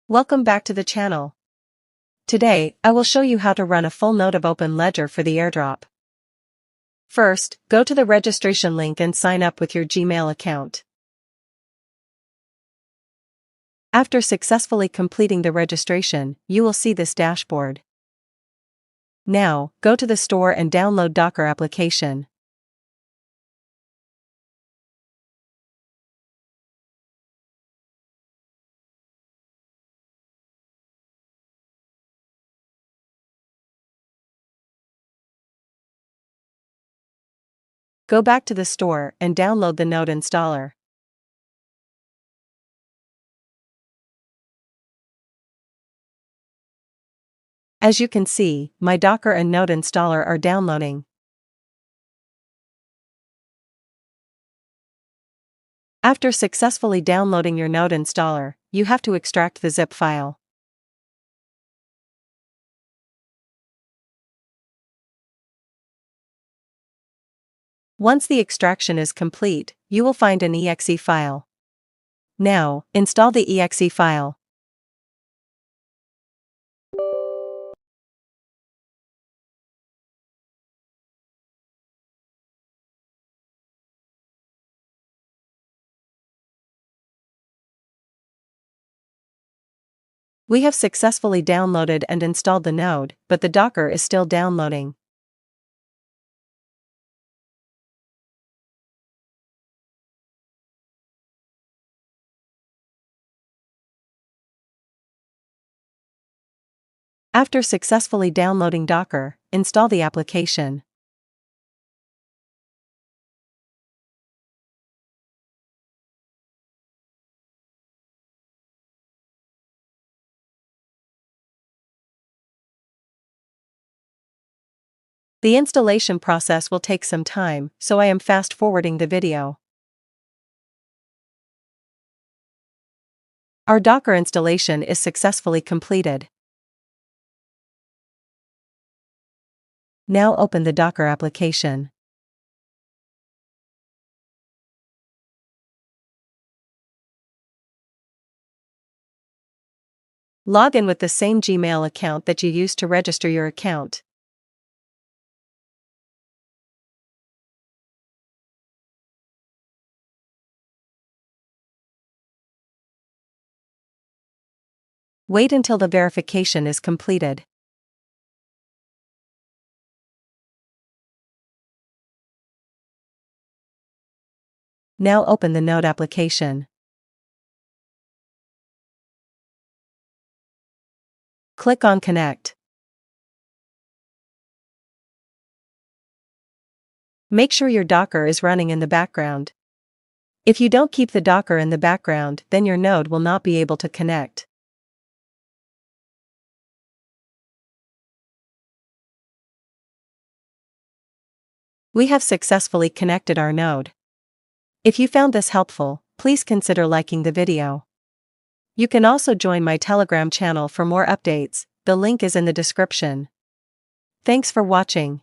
Welcome back to the channel. Today, I will show you how to run a full node of OpenLedger for the airdrop. First, go to the registration link and sign up with your Gmail account. After successfully completing the registration, you will see this dashboard. Now, go to the store and download Docker application. Go back to the store and download the node installer. As you can see, my Docker and node installer are downloading. After successfully downloading your node installer, you have to extract the zip file. Once the extraction is complete, you will find an exe file. Now, install the exe file. We have successfully downloaded and installed the node, but the Docker is still downloading. After successfully downloading Docker, install the application. The installation process will take some time, so I am fast-forwarding the video. Our Docker installation is successfully completed. Now open the Docker application. Log in with the same Gmail account that you used to register your account. Wait until the verification is completed. Now open the node application. Click on Connect. Make sure your Docker is running in the background. If you don't keep the Docker in the background, then your node will not be able to connect. We have successfully connected our node. If you found this helpful, please consider liking the video. You can also join my Telegram channel for more updates, the link is in the description. Thanks for watching.